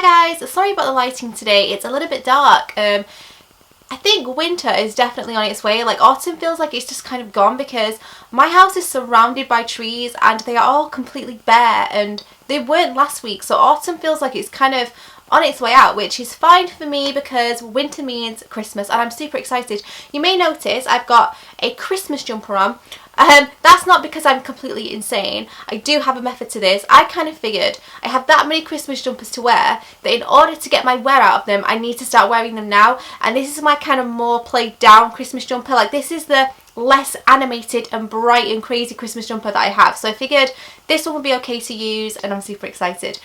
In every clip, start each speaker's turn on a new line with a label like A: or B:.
A: Hi guys, sorry about the lighting today, it's a little bit dark. I think winter is definitely on its way. Like autumn feels like it's just kind of gone because my house is surrounded by trees and they are all completely bare and they weren't last week, so autumn feels like it's kind of on its way out, which is fine for me because winter means Christmas and I'm super excited. You may notice I've got a Christmas jumper on. That's not because I'm completely insane. I do have a method to this. I kind of figured I have that many Christmas jumpers to wear that in order to get my wear out of them I need to start wearing them now, and this is my kind of more played down Christmas jumper. Like this is the less animated and bright and crazy Christmas jumper that I have, so I figured this one would be okay to use and I'm super excited.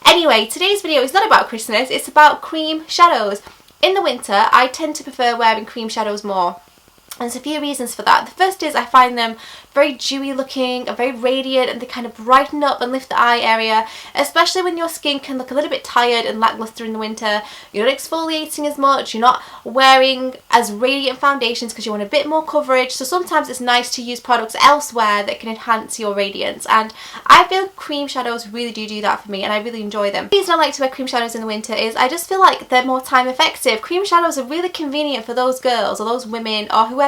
A: Anyway, today's video is not about Christmas, it's about cream shadows. In the winter I tend to prefer wearing cream shadows more. And there's a few reasons for that. The first is I find them very dewy looking and very radiant, and they kind of brighten up and lift the eye area, especially when your skin can look a little bit tired and lackluster in the winter. You're not exfoliating as much, you're not wearing as radiant foundations because you want a bit more coverage, so sometimes it's nice to use products elsewhere that can enhance your radiance, and I feel cream shadows really do that for me and I really enjoy them. The reason I like to wear cream shadows in the winter is I just feel like they're more time effective. Cream shadows are really convenient for those girls or those women or whoever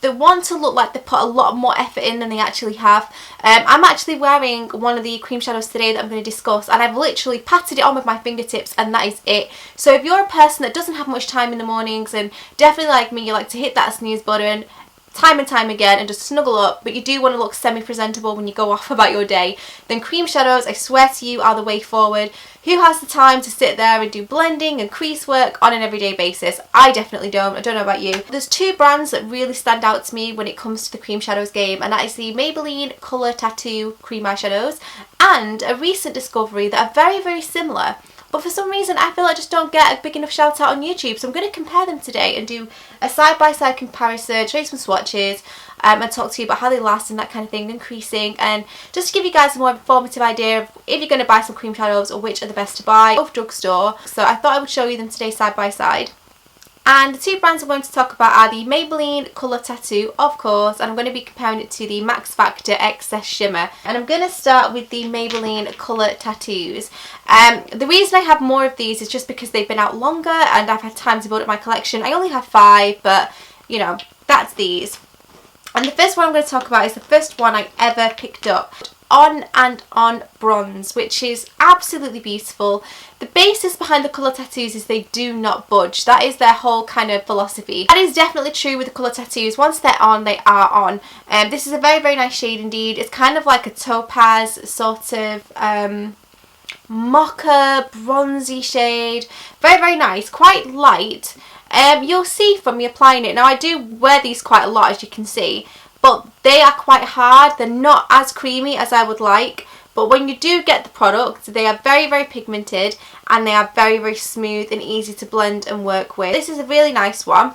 A: that want to look like they put a lot more effort in than they actually have. I'm actually wearing one of the cream shadows today that I'm going to discuss, and I've literally patted it on with my fingertips and that is it. So if you're a person that doesn't have much time in the mornings, and definitely like me, you like to hit that snooze button time and time again and just snuggle up, but you do want to look semi-presentable when you go off about your day, then cream shadows, I swear to you, are the way forward. Who has the time to sit there and do blending and crease work on an everyday basis? I definitely don't. I don't know about you. There's two brands that really stand out to me when it comes to the cream shadows game, and that is the Maybelline Colour Tattoo Cream Eyeshadows and a recent discovery that are very similar. But for some reason I feel I just don't get a big enough shout out on YouTube, so I'm going to compare them today and do a side-by-side comparison, show you some swatches, and talk to you about how they last and that kind of thing, and creasing, and just to give you guys a more informative idea of if you're going to buy some cream shadows or which are the best to buy, both drugstore. So I thought I would show you them today side by side. And the two brands I'm going to talk about are the Maybelline Colour Tattoo, of course, and I'm going to be comparing it to the Max Factor Excess Shimmer. And I'm going to start with the Maybelline Colour Tattoos. The reason I have more of these is just because they've been out longer and I've had time to build up my collection. I only have 5, but you know, that's these. And the first one I'm going to talk about is the first one I ever picked up. On and On Bronze, which is absolutely beautiful. The basis behind the colour tattoos is they do not budge. That is their whole kind of philosophy. That is definitely true with the colour tattoos. Once they're on, they are on. This is a very nice shade indeed. It's kind of like a topaz sort of mocha bronzy shade. Very nice, quite light. You'll see from me applying it. Now I do wear these quite a lot, as you can see, but they are quite hard. They're not as creamy as I would like, but when you do get the product, they are very pigmented and they are very smooth and easy to blend and work with. This is a really nice one,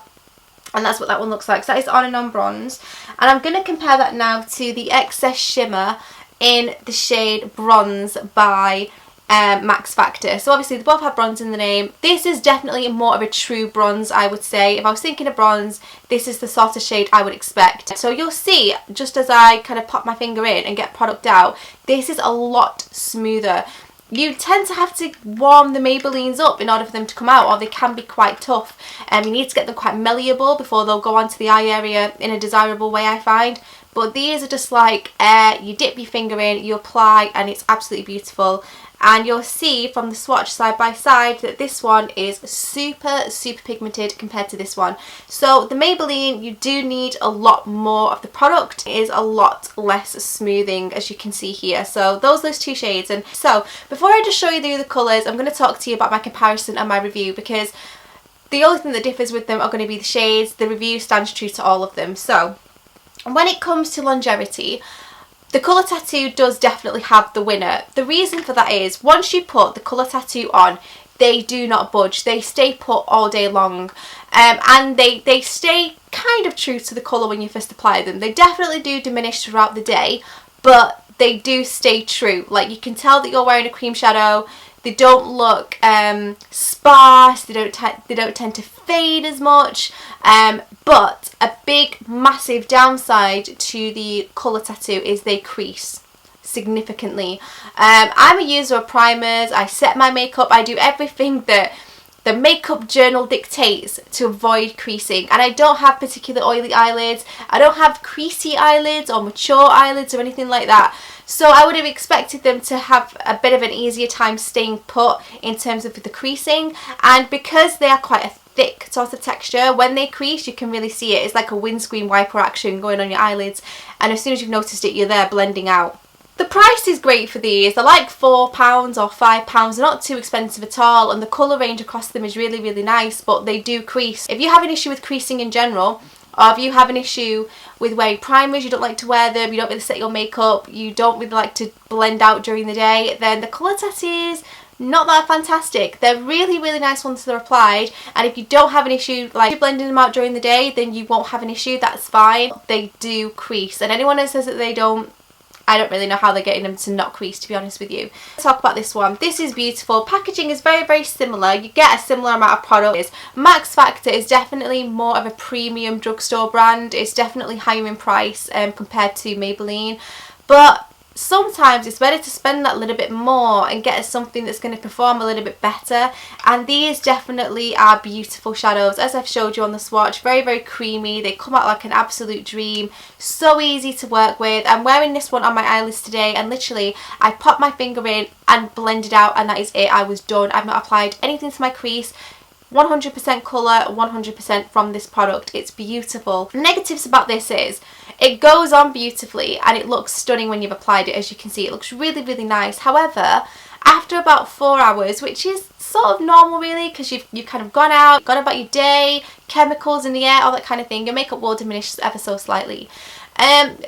A: and that's what that one looks like. So that is On and On Bronze, and I'm going to compare that now to the Excess Shimmer in the shade Bronze by Max Factor. So obviously they both have bronze in the name. This is definitely more of a true bronze, I would say. If I was thinking of bronze, this is the sort of shade I would expect. So you'll see, just as I kind of pop my finger in and get product out, this is a lot smoother. You tend to have to warm the Maybellines up in order for them to come out, or they can be quite tough. You need to get them quite malleable before they'll go onto the eye area in a desirable way, I find. But these are just like air. You dip your finger in, you apply, and it's absolutely beautiful. And you'll see from the swatch side by side that this one is super pigmented compared to this one. So the Maybelline, you do need a lot more of the product. It is a lot less smoothing, as you can see here. So those two shades. And so before I just show you the colours, I'm going to talk to you about my comparison and my review, because the only thing that differs with them are going to be the shades. The review stands true to all of them. So when it comes to longevity, the colour tattoo does definitely have the winner. The reason for that is once you put the colour tattoo on, they do not budge. They stay put all day long, and they stay kind of true to the colour when you first apply them. They definitely do diminish throughout the day, but they do stay true. Like, you can tell that you're wearing a cream shadow. They don't look sparse. They don't tend to fade as much. But a big massive downside to the colour tattoo is they crease. significantly. I'm a user of primers. I set my makeup. I do everything that the makeup journal dictates to avoid creasing, and I don't have particular oily eyelids. I don't have creasy eyelids or mature eyelids or anything like that. So I would have expected them to have a bit of an easier time staying put in terms of the creasing, and because they are quite a thick sort of texture, when they crease you can really see it. It's like a windscreen wiper action going on your eyelids, and as soon as you've noticed it, you're there blending out. The price is great for these. They're like £4 or £5. They're not too expensive at all, and the colour range across them is really, really nice, but they do crease. If you have an issue with creasing in general, or if you have an issue with wearing primers, you don't like to wear them, you don't really set your makeup, you don't really like to blend out during the day, then the colour tattoos, not that fantastic. They're really, really nice once they're applied, and if you don't have an issue like blending them out during the day, then you won't have an issue, that's fine. They do crease, and anyone that says that they don't, I don't really know how they're getting them to not crease, to be honest with you. Let's talk about this one. This is beautiful. Packaging is very, very similar. You get a similar amount of product. Max Factor is definitely more of a premium drugstore brand. It's definitely higher in price compared to Maybelline. But sometimes it's better to spend that little bit more and get something that's going to perform a little bit better, and these definitely are beautiful shadows. As I've showed you on the swatch, very, very creamy. They come out like an absolute dream, so easy to work with. I'm wearing this one on my eyelids today, and literally I popped my finger in and blended out, and that is it. I was done. I've not applied anything to my crease. 100% colour, 100% from this product. It's beautiful. Negatives about this is it goes on beautifully and it looks stunning when you've applied it. As you can see, it looks really, really nice. However, after about 4 hours, which is sort of normal really, because you've kind of gone out, gone about your day, chemicals in the air, all that kind of thing, your makeup will diminish ever so slightly.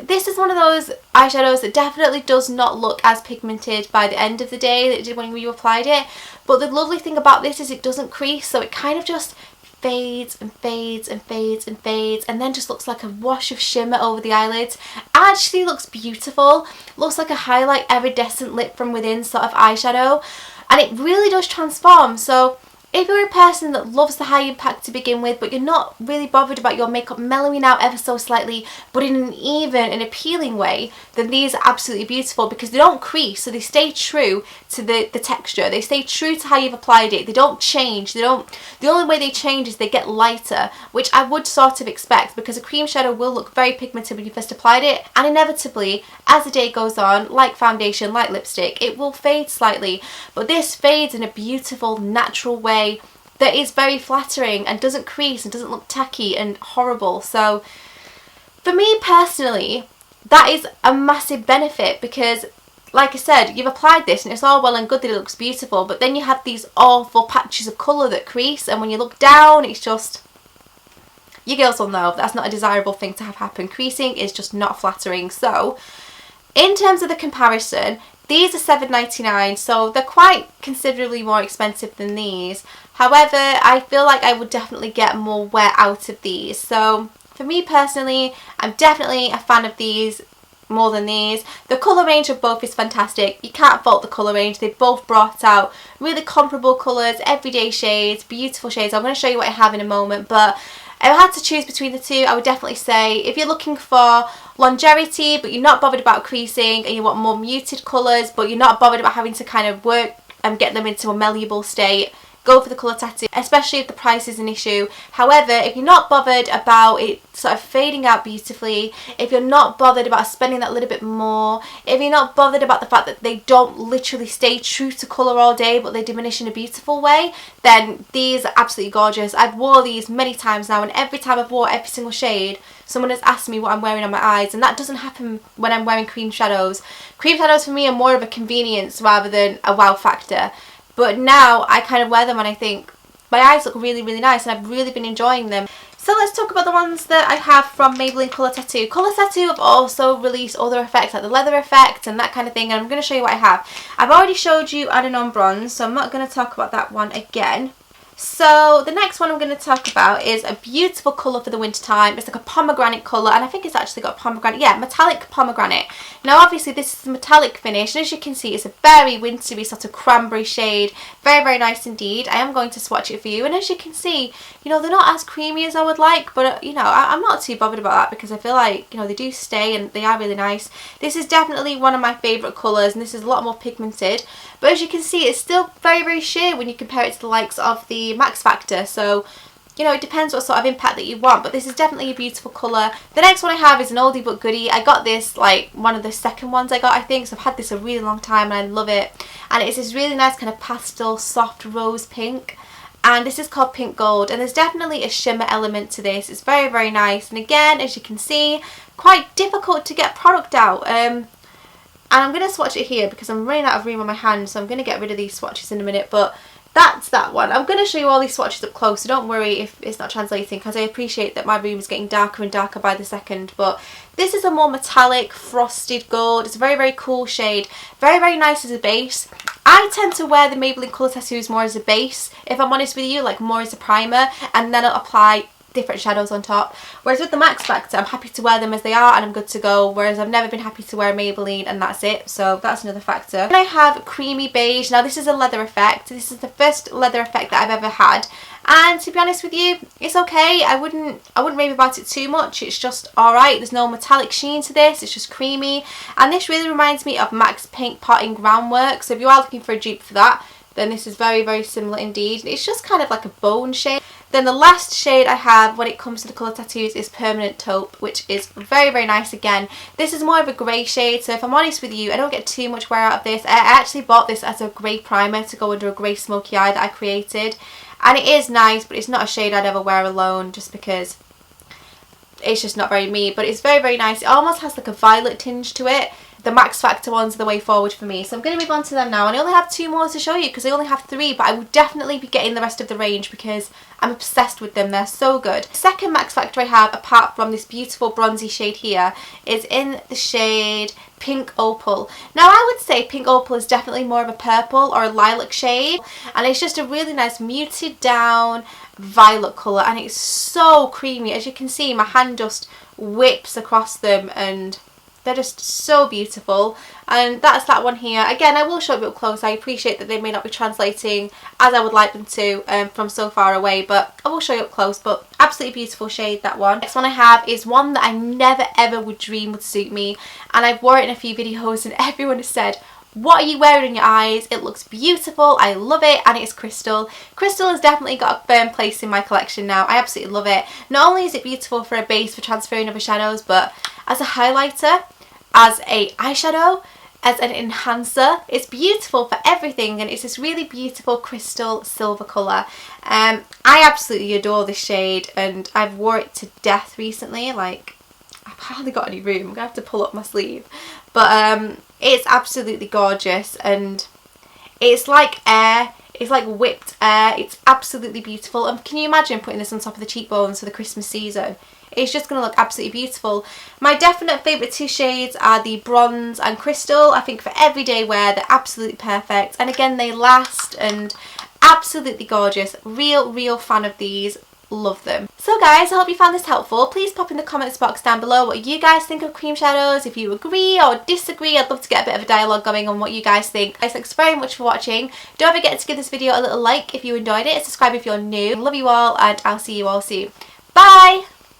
A: This is one of those eyeshadows that definitely does not look as pigmented by the end of the day that it did when you applied it. But the lovely thing about this is it doesn't crease, so it kind of just fades and fades and fades and fades, and then just looks like a wash of shimmer over the eyelids. Actually looks beautiful. Looks like a highlight iridescent lit from within sort of eyeshadow, and it really does transform. So if you're a person that loves the high impact to begin with, but you're not really bothered about your makeup mellowing out ever so slightly, but in an even and appealing way, then these are absolutely beautiful because they don't crease, so they stay true to the texture. They stay true to how you've applied it. They don't change. The only way they change is they get lighter, which I would sort of expect, because a cream shadow will look very pigmented when you first applied it, and inevitably, as the day goes on, like foundation, like lipstick, it will fade slightly. But this fades in a beautiful, natural way that is very flattering and doesn't crease and doesn't look tacky and horrible. So for me personally, that is a massive benefit, because like I said, you've applied this and it's all well and good that it looks beautiful, but then you have these awful patches of colour that crease, and when you look down, it's just, you girls will know that's not a desirable thing to have happen. Creasing is just not flattering. So in terms of the comparison, these are $7.99, so they're quite considerably more expensive than these. However, I feel like I would definitely get more wear out of these. So for me personally, I'm definitely a fan of these more than these. The colour range of both is fantastic. You can't fault the colour range. They both brought out really comparable colours, everyday shades, beautiful shades. I'm going to show you what I have in a moment, but if I had to choose between the two, I would definitely say if you're looking for longevity but you're not bothered about creasing, and you want more muted colours but you're not bothered about having to kind of work and get them into a malleable state, go for the colour tattoo, especially if the price is an issue. However, if you're not bothered about it sort of fading out beautifully, if you're not bothered about spending that little bit more, if you're not bothered about the fact that they don't literally stay true to colour all day but they diminish in a beautiful way, then these are absolutely gorgeous. I've wore these many times now, and every time I've wore every single shade, someone has asked me what I'm wearing on my eyes, and that doesn't happen when I'm wearing cream shadows. Cream shadows for me are more of a convenience rather than a wow factor. But now I kind of wear them and I think my eyes look really, really nice, and I've really been enjoying them. So let's talk about the ones that I have from Maybelline Colour Tattoo. Colour Tattoo have also released other effects like the leather effect and that kind of thing, and I'm going to show you what I have. I've already showed you Add-On Bronze, so I'm not going to talk about that one again. So the next one I'm going to talk about is a beautiful colour for the winter time. It's like a pomegranate colour, and I think it's actually got pomegranate, yeah, metallic pomegranate. Now obviously this is a metallic finish, and as you can see it's a very wintry sort of cranberry shade. Very, very nice indeed. I am going to swatch it for you, and as you can see, you know, they're not as creamy as I would like, but you know, I'm not too bothered about that because I feel like, you know, they do stay and they are really nice. This is definitely one of my favourite colours, and this is a lot more pigmented, but as you can see it's still very, very sheer when you compare it to the likes of the Max Factor. So, you know, it depends what sort of impact that you want, but this is definitely a beautiful colour. The next one I have is an oldie but goodie. I got this like one of the second ones I got, I think, so I've had this a really long time and I love it. And it's this really nice kind of pastel soft rose pink, and this is called Pink Gold, and there's definitely a shimmer element to this. It's very, very nice, and again, as you can see, quite difficult to get product out. And I'm going to swatch it here because I'm running out of room on my hand, so I'm going to get rid of these swatches in a minute, but that's that one. I'm going to show you all these swatches up close, so don't worry if it's not translating, because I appreciate that my room is getting darker and darker by the second. But this is a more metallic frosted gold. It's a very, very cool shade. Very, very nice as a base. I tend to wear the Maybelline Colour Tattoos more as a base, if I'm honest with you, like more as a primer, and then I'll apply different shadows on top. Whereas with the Max Factor, I'm happy to wear them as they are and I'm good to go, whereas I've never been happy to wear Maybelline and that's it. So that's another factor. Then I have Creamy Beige. Now this is a leather effect. This is the first leather effect that I've ever had, and to be honest with you, it's okay. I wouldn't rave about it too much. It's just alright. There's no metallic sheen to this. It's just creamy, and this really reminds me of MAC's Paint Potting Groundwork. So if you are looking for a dupe for that, then this is very, very similar indeed. It's just kind of like a bone shade. Then the last shade I have when it comes to the colour tattoos is Permanent Taupe, which is very, very nice again. This is more of a grey shade, so if I'm honest with you, I don't get too much wear out of this. I actually bought this as a grey primer to go under a grey smoky eye that I created. And it is nice, but it's not a shade I'd ever wear alone just because it's just not very me. But it's very, very nice. It almost has like a violet tinge to it. The Max Factor ones are the way forward for me, so I'm going to move on to them now. And I only have 2 more to show you because I only have 3, but I will definitely be getting the rest of the range because I'm obsessed with them. They're so good. The second Max Factor I have, apart from this beautiful bronzy shade here, is in the shade Pink Opal. Now I would say Pink Opal is definitely more of a purple or a lilac shade, and it's just a really nice muted down violet colour, and it's so creamy. As you can see, my hand just whips across them and they're just so beautiful. And that's that one here. Again, I will show it up close. I appreciate that they may not be translating as I would like them to from so far away, but I will show you up close. But absolutely beautiful shade, that one. Next one I have is one that I never ever would dream would suit me, and I've worn it in a few videos and everyone has said, what are you wearing in your eyes? It looks beautiful, I love it, and it's Crystal. Crystal has definitely got a firm place in my collection now. I absolutely love it. Not only is it beautiful for a base for transferring over shadows, but as a highlighter, as a eyeshadow, as an enhancer. It's beautiful for everything, and it's this really beautiful crystal silver colour. I absolutely adore this shade, and I've wore it to death recently. Like, I've hardly got any room. I'm going to have to pull up my sleeve. But it's absolutely gorgeous, and it's like air. It's like whipped air. It's absolutely beautiful. And can you imagine putting this on top of the cheekbones for the Christmas season? It's just going to look absolutely beautiful. My definite favourite 2 shades are the Bronze and Crystal. I think for everyday wear, they're absolutely perfect. And again, they last, and absolutely gorgeous. Real fan of these. Love them. So guys, I hope you found this helpful. Please pop in the comments box down below what you guys think of cream shadows. If you agree or disagree, I'd love to get a bit of a dialogue going on what you guys think. Guys, thanks very much for watching. Don't forget to give this video a little like if you enjoyed it. Subscribe if you're new. Love you all, and I'll see you all soon. Bye!